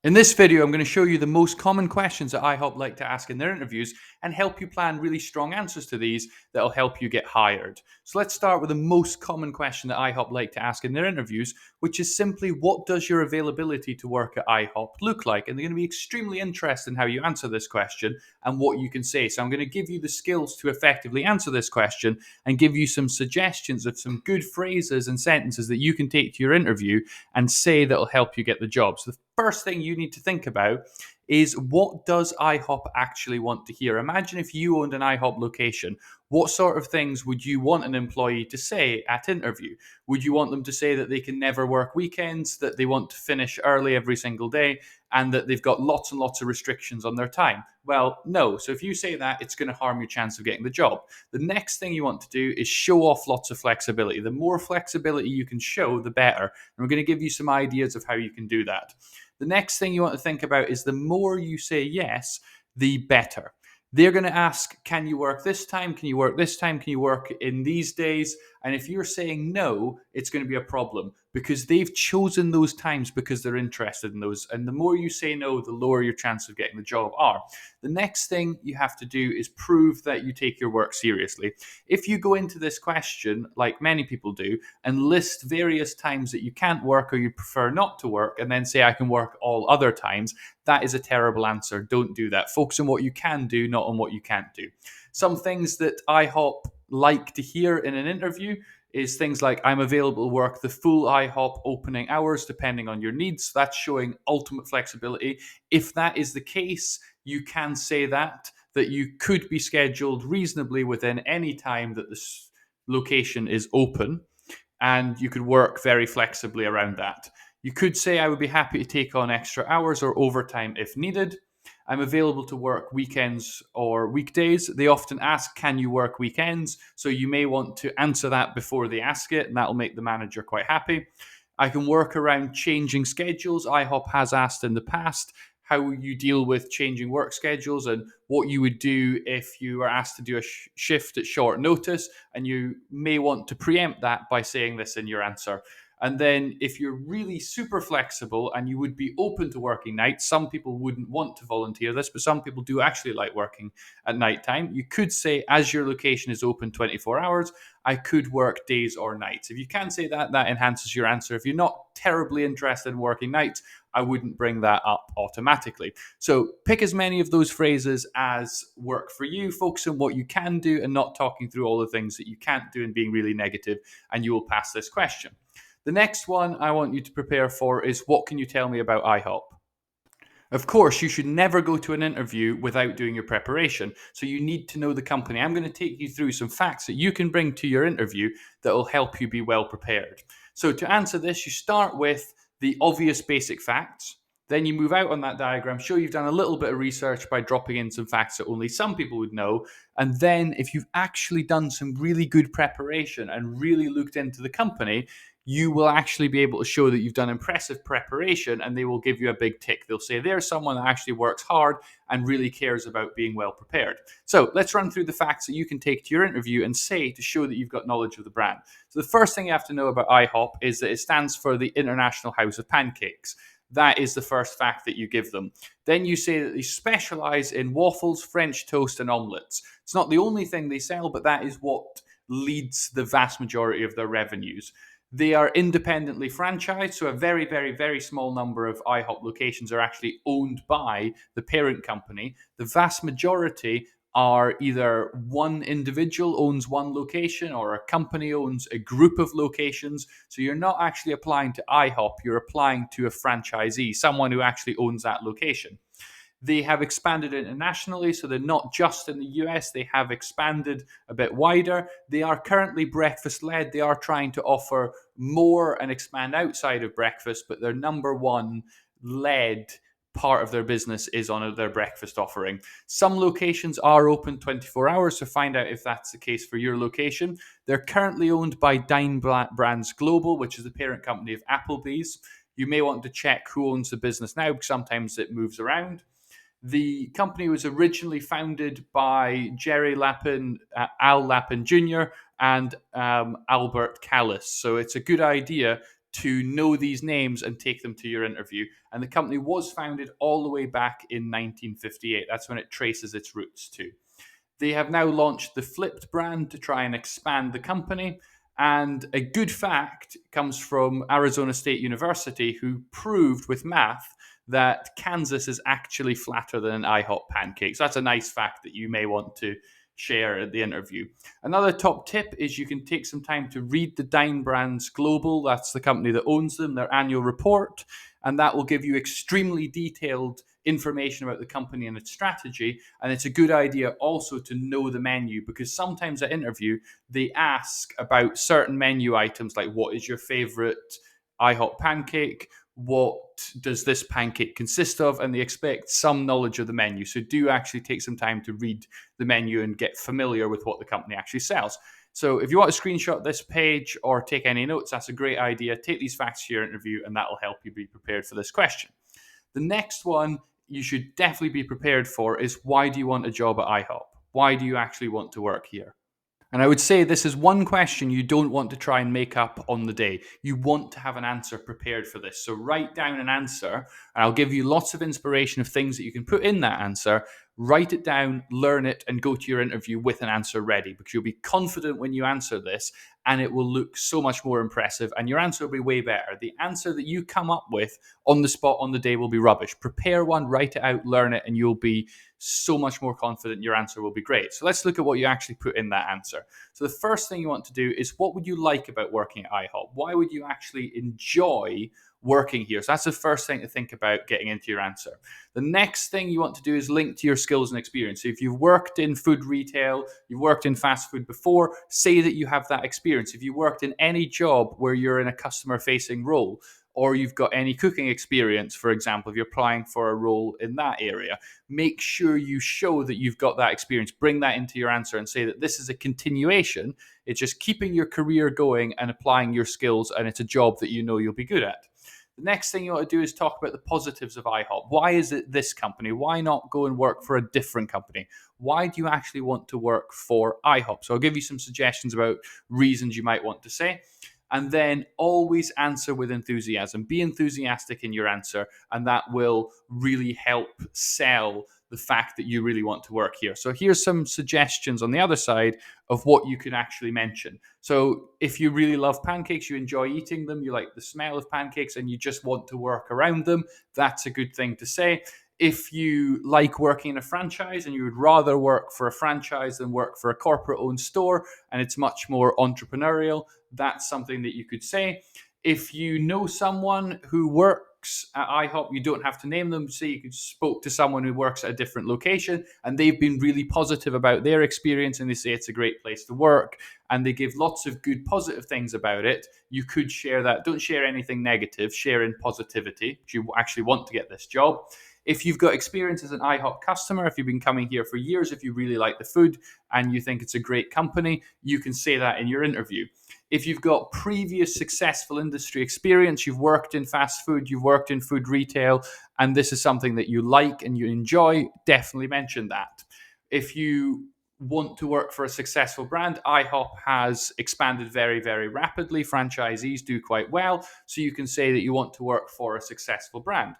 In this video, I'm going to show you the most common questions that IHOP like to ask in their interviews and help you plan really strong answers to these that'll help you get hired. So let's start with the most common question that IHOP like to ask in their interviews, which is simply, what does your availability to work at IHOP look like? And they're going to be extremely interested in how you answer this question and what you can say. So I'm going to give you the skills to effectively answer this question and give you some suggestions of some good phrases and sentences that you can take to your interview and say that'll help you get the job. So the first thing you need to think about is, what does IHOP actually want to hear? Imagine if you owned an IHOP location. What sort of things would you want an employee to say at interview? Would you want them to say that they can never work weekends, that they want to finish early every single day, and that they've got lots and lots of restrictions on their time? Well, no. So if you say that, it's going to harm your chance of getting the job. The next thing you want to do is show off lots of flexibility. The more flexibility you can show, the better. And we're going to give you some ideas of how you can do that. The next thing you want to think about is, the more you say yes, the better. They're going to ask, can you work this time? Can you work this time? Can you work in these days? And if you're saying no, it's going to be a problem, because they've chosen those times because they're interested in those. And the more you say no, the lower your chance of getting the job are. The next thing you have to do is prove that you take your work seriously. If you go into this question, like many people do, and list various times that you can't work or you prefer not to work, and then say, I can work all other times, that is a terrible answer. Don't do that. Focus on what you can do, not on what you can't do. Some things that IHOP like to hear in an interview is things like, I'm available to work the full IHOP opening hours depending on your needs. That's showing ultimate flexibility. If that is the case, you can say that you could be scheduled reasonably within any time that this location is open, and you could work very flexibly around that. You could say, I would be happy to take on extra hours or overtime if needed. I'm available to work weekends or weekdays. They often ask, can you work weekends? So you may want to answer that before they ask it, and that'll make the manager quite happy. I can work around changing schedules. IHOP has asked in the past how you deal with changing work schedules and what you would do if you were asked to do a shift at short notice. And you may want to preempt that by saying this in your answer. And then if you're really super flexible and you would be open to working nights, some people wouldn't want to volunteer this, but some people do actually like working at nighttime. You could say, as your location is open 24 hours, I could work days or nights. If you can say that, that enhances your answer. If you're not terribly interested in working nights, I wouldn't bring that up automatically. So pick as many of those phrases as work for you. Focus on what you can do and not talking through all the things that you can't do and being really negative, and you will pass this question. The next one I want you to prepare for is, what can you tell me about IHOP? Of course, you should never go to an interview without doing your preparation. So you need to know the company. I'm going to take you through some facts that you can bring to your interview that will help you be well prepared. So to answer this, you start with the obvious basic facts. Then you move out on that diagram, show you've done a little bit of research by dropping in some facts that only some people would know. And then if you've actually done some really good preparation and really looked into the company, you will actually be able to show that you've done impressive preparation, and they will give you a big tick. They'll say, there's someone that actually works hard and really cares about being well prepared. So let's run through the facts that you can take to your interview and say to show that you've got knowledge of the brand. So the first thing you have to know about IHOP is that it stands for the International House of Pancakes. That is the first fact that you give them. Then you say that they specialize in waffles, French toast, and omelets. It's not the only thing they sell, but that is what leads the vast majority of their revenues. They are independently franchised, so a very, very, very small number of IHOP locations are actually owned by the parent company. The vast majority are either one individual owns one location, or a company owns a group of locations. So you're not actually applying to IHOP, you're applying to a franchisee, someone who actually owns that location. They have expanded internationally, so they're not just in the US, they have expanded a bit wider. They are currently breakfast led. They are trying to offer more and expand outside of breakfast, but their number one led part of their business is on their breakfast offering. Some locations are open 24 hours, so find out if that's the case for your location. They're currently owned by Dine Brands Global, which is the parent company of Applebee's. You may want to check who owns the business now, because sometimes it moves around. The company was originally founded by Jerry Lapin, Al Lapin Jr., and Albert Callis. So it's a good idea to know these names and take them to your interview. And the company was founded all the way back in 1958. That's when it traces its roots to. They have now launched the Flipped brand to try and expand the company. And a good fact comes from Arizona State University, who proved with math that Kansas is actually flatter than an IHOP pancake. So that's a nice fact that you may want to share at the interview. Another top tip is you can take some time to read the Dine Brands Global, that's the company that owns them, their annual report, and that will give you extremely detailed information about the company and its strategy. And it's a good idea also to know the menu, because sometimes at interview they ask about certain menu items, like what is your favorite IHOP pancake, what does this pancake consist of, and they expect some knowledge of the menu. So do actually take some time to read the menu and get familiar with what the company actually sells. So if you want to screenshot this page or take any notes, that's a great idea. Take these facts to your interview and that will help you be prepared for this question. The next one you should definitely be prepared for is, why do you want a job at IHOP? Why do you actually want to work here? And I would say this is one question you don't want to try and make up on the day. You want to have an answer prepared for this. So write down an answer, and I'll give you lots of inspiration of things that you can put in that answer. Write it down, learn it, and go to your interview with an answer ready, because you'll be confident when you answer this, and it will look so much more impressive, and your answer will be way better. The answer that you come up with on the spot on the day will be rubbish. Prepare one, write it out, learn it, and you'll be so much more confident your answer will be great. So let's look at what you actually put in that answer. So the first thing you want to do is, what would you like about working at IHOP? Why would you actually enjoy working here? So that's the first thing to think about getting into your answer. The next thing you want to do is link to your skills and experience. So if you've worked in food retail, you've worked in fast food before, say that you have that experience. If you worked in any job where you're in a customer facing role, or you've got any cooking experience, for example, if you're applying for a role in that area, make sure you show that you've got that experience. Bring that into your answer and say that this is a continuation. It's just keeping your career going and applying your skills, and it's a job that you know you'll be good at. The next thing you want to do is talk about the positives of IHOP. Why is it this company? Why not go and work for a different company? Why do you actually want to work for IHOP? So I'll give you some suggestions about reasons you might want to say. And then always answer with enthusiasm. Be enthusiastic in your answer, and that will really help sell the fact that you really want to work here. So here's some suggestions on the other side of what you can actually mention. So if you really love pancakes, you enjoy eating them, you like the smell of pancakes, and you just want to work around them, that's a good thing to say. If you like working in a franchise and you would rather work for a franchise than work for a corporate owned store, and it's much more entrepreneurial, that's something that you could say. If you know someone who works at IHOP, you don't have to name them. Say you could spoke to someone who works at a different location and they've been really positive about their experience and they say it's a great place to work and they give lots of good positive things about it. You could share that. Don't share anything negative. Share in positivity. You actually want to get this job. If you've got experience as an IHOP customer, if you've been coming here for years, if you really like the food and you think it's a great company, you can say that in your interview. If you've got previous successful industry experience, you've worked in fast food, you've worked in food retail, and this is something that you like and you enjoy, definitely mention that. If you want to work for a successful brand, IHOP has expanded very, very rapidly. Franchisees do quite well. So you can say that you want to work for a successful brand.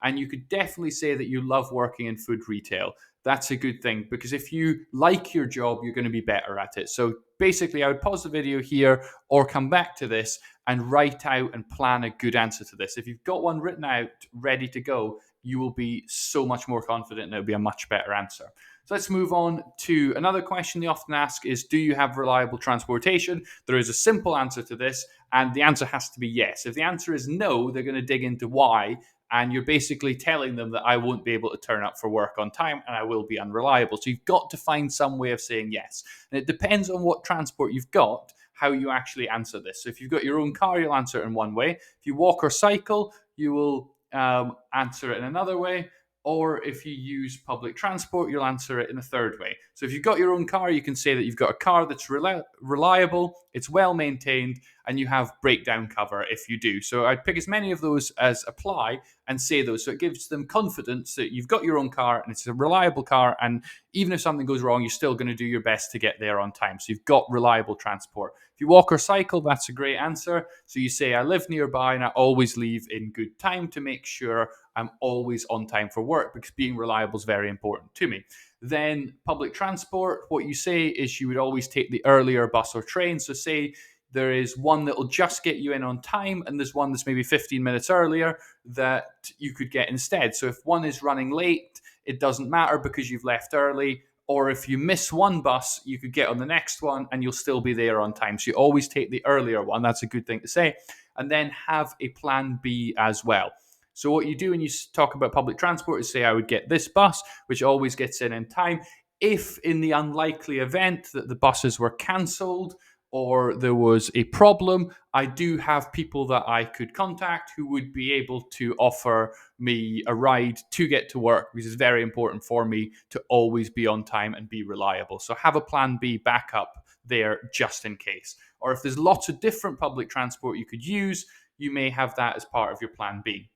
And you could definitely say that you love working in food retail. That's a good thing, because if you like your job, you're going to be better at it. So basically, I would pause the video here or come back to this and write out and plan a good answer to this. If you've got one written out, ready to go, you will be so much more confident and it'll be a much better answer. So let's move on to another question they often ask is, do you have reliable transportation? There is a simple answer to this, and the answer has to be yes. If the answer is no, they're going to dig into why, and you're basically telling them that I won't be able to turn up for work on time and I will be unreliable. So you've got to find some way of saying yes. And it depends on what transport you've got, how you actually answer this. So if you've got your own car, you'll answer it in one way. If you walk or cycle, you will answer it in another way. Or if you use public transport, you'll answer it in a third way. So if you've got your own car, you can say that you've got a car that's reliable, it's well maintained, and you have breakdown cover if you do. So I'd pick as many of those as apply and say those. So it gives them confidence that you've got your own car and it's a reliable car. And even if something goes wrong, you're still going to do your best to get there on time. So you've got reliable transport. If you walk or cycle, that's a great answer. So you say, I live nearby and I always leave in good time to make sure I'm always on time for work, because being reliable is very important to me. Then public transport, what you say is you would always take the earlier bus or train. So say there is one that will just get you in on time and there's one that's maybe 15 minutes earlier that you could get instead. So if one is running late, it doesn't matter because you've left early. Or if you miss one bus, you could get on the next one and you'll still be there on time. So you always take the earlier one. That's a good thing to say. And then have a plan B as well. So what you do when you talk about public transport is say, I would get this bus, which always gets in time. If in the unlikely event that the buses were cancelled or there was a problem, I do have people that I could contact who would be able to offer me a ride to get to work, which is very important for me to always be on time and be reliable. So have a plan B backup there just in case. Or if there's lots of different public transport you could use, you may have that as part of your plan B.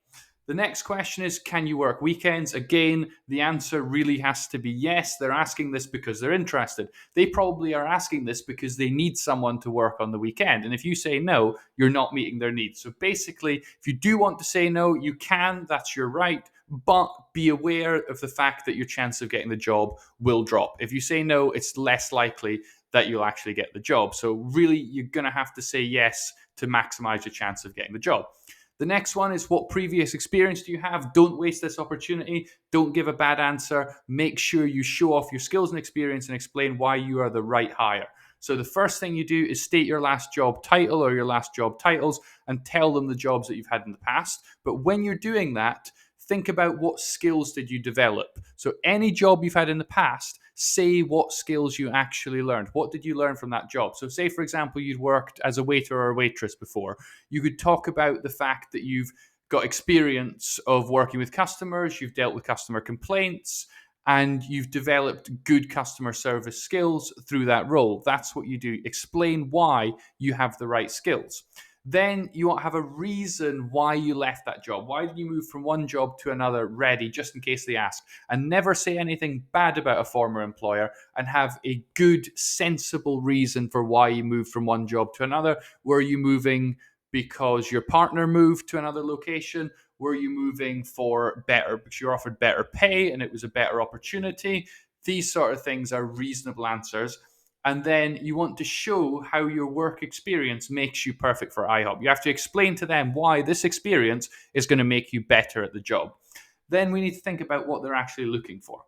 The next question is, can you work weekends? Again, the answer really has to be yes. They're asking this because they're interested. They probably are asking this because they need someone to work on the weekend. And if you say no, you're not meeting their needs. So basically, if you do want to say no, you can, that's your right. But be aware of the fact that your chance of getting the job will drop. If you say no, it's less likely that you'll actually get the job. So really, you're going to have to say yes to maximize your chance of getting the job. The next one is, what previous experience do you have? Don't waste this opportunity. Don't give a bad answer. Make sure you show off your skills and experience and explain why you are the right hire. So the first thing you do is state your last job title or your last job titles and tell them the jobs that you've had in the past. But when you're doing that, think about what skills did you develop. So any job you've had in the past, say what skills you actually learned. What did you learn from that job? So say, for example, you'd worked as a waiter or a waitress before. You could talk about the fact that you've got experience of working with customers, you've dealt with customer complaints, and you've developed good customer service skills through that role. That's what you do. Explain why you have the right skills. Then you want to have a reason why you left that job. Why did you move from one job to another ready, just in case they ask? And never say anything bad about a former employer, and have a good, sensible reason for why you moved from one job to another. Were you moving because your partner moved to another location? Were you moving for better, because you're offered better pay and it was a better opportunity? These sort of things are reasonable answers. And then you want to show how your work experience makes you perfect for IHOP. You have to explain to them why this experience is going to make you better at the job. Then we need to think about what they're actually looking for.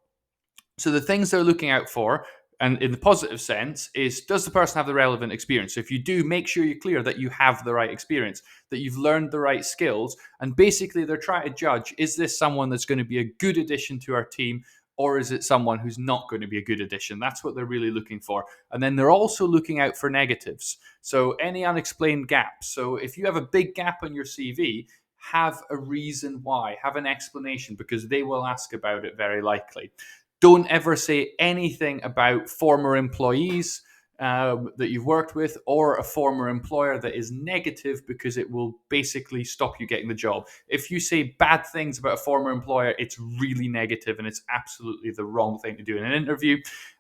So the things they're looking out for, and in the positive sense, is, does the person have the relevant experience? So if you do, make sure you're clear that you have the right experience, that you've learned the right skills, and basically they're trying to judge, is this someone that's going to be a good addition to our team, or is it someone who's not going to be a good addition? That's what they're really looking for. And then they're also looking out for negatives. So any unexplained gaps. So if you have a big gap on your CV, have a reason why, have an explanation, because they will ask about it very likely. Don't ever say anything about former employees that you've worked with or a former employer that is negative, because it will basically stop you getting the job. If you say bad things about a former employer, it's really negative and it's absolutely the wrong thing to do in an interview.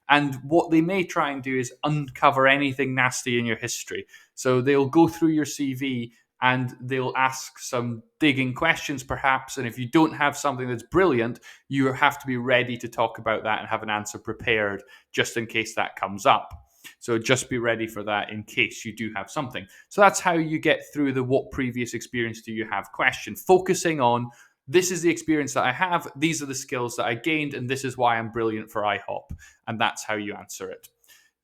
And what they may try and do is uncover anything nasty in your history. So they'll go through your CV and they'll ask some digging questions perhaps. And if you don't have something that's brilliant, you have to be ready to talk about that and have an answer prepared just in case that comes up. So just be ready for that in case you do have something. So that's how you get through the what previous experience do you have question, focusing on, this is the experience that I have, these are the skills that I gained, and this is why I'm brilliant for IHOP. And that's how you answer it.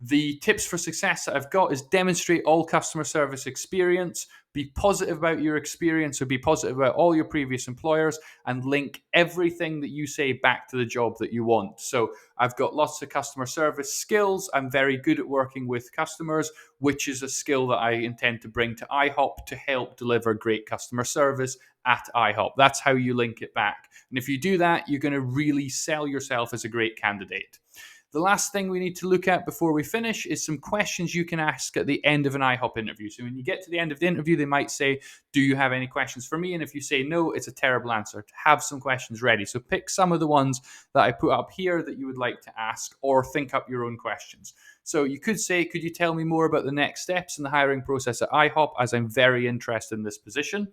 The tips for success that I've got is demonstrate all customer service experience, be positive about your experience, or be positive about all your previous employers, and link everything that you say back to the job that you want. So I've got lots of customer service skills. I'm very good at working with customers, which is a skill that I intend to bring to IHOP to help deliver great customer service at IHOP. That's how you link it back. And if you do that, you're going to really sell yourself as a great candidate. The last thing we need to look at before we finish is some questions you can ask at the end of an IHOP interview. So when you get to the end of the interview, they might say, do you have any questions for me? And if you say no, it's a terrible answer. Have some questions ready. So pick some of the ones that I put up here that you would like to ask, or think up your own questions. So you could say, could you tell me more about the next steps in the hiring process at IHOP, as I'm very interested in this position?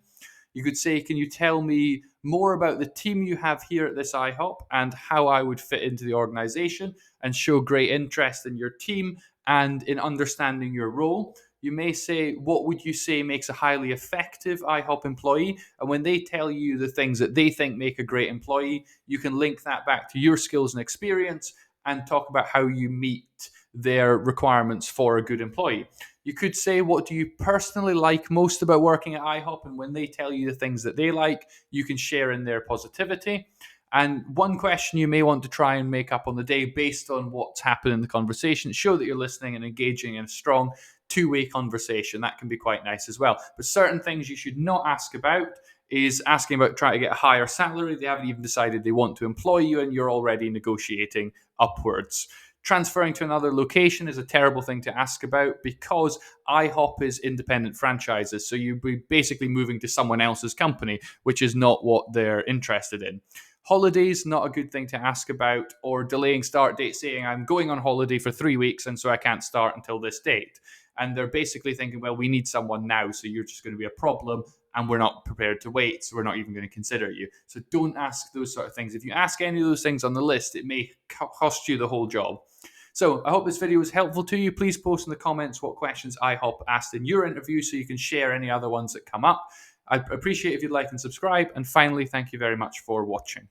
You could say, can you tell me more about the team you have here at this IHOP and how I would fit into the organization, and show great interest in your team and in understanding your role? You may say, what would you say makes a highly effective IHOP employee? And when they tell you the things that they think make a great employee, you can link that back to your skills and experience and talk about how you meet their requirements for a good employee. You could say, what do you personally like most about working at IHOP? And when they tell you the things that they like, you can share in their positivity. And one question you may want to try and make up on the day based on what's happened in the conversation. Show that you're listening and engaging in a strong two-way conversation. That can be quite nice as well. But certain things you should not ask about is asking about trying to get a higher salary. They haven't even decided they want to employ you, and you're already negotiating upwards. Transferring to another location is a terrible thing to ask about, because IHOP is independent franchises. So you'd be basically moving to someone else's company, which is not what they're interested in. Holidays, not a good thing to ask about, or delaying start date, saying I'm going on holiday for 3 weeks and so I can't start until this date. And they're basically thinking, well, we need someone now, so you're just going to be a problem and we're not prepared to wait, so we're not even going to consider you. So don't ask those sort of things. If you ask any of those things on the list, it may cost you the whole job. So I hope this video was helpful to you. Please post in the comments what questions IHOP asked in your interview so you can share any other ones that come up. I'd appreciate if you'd like and subscribe. And finally, thank you very much for watching.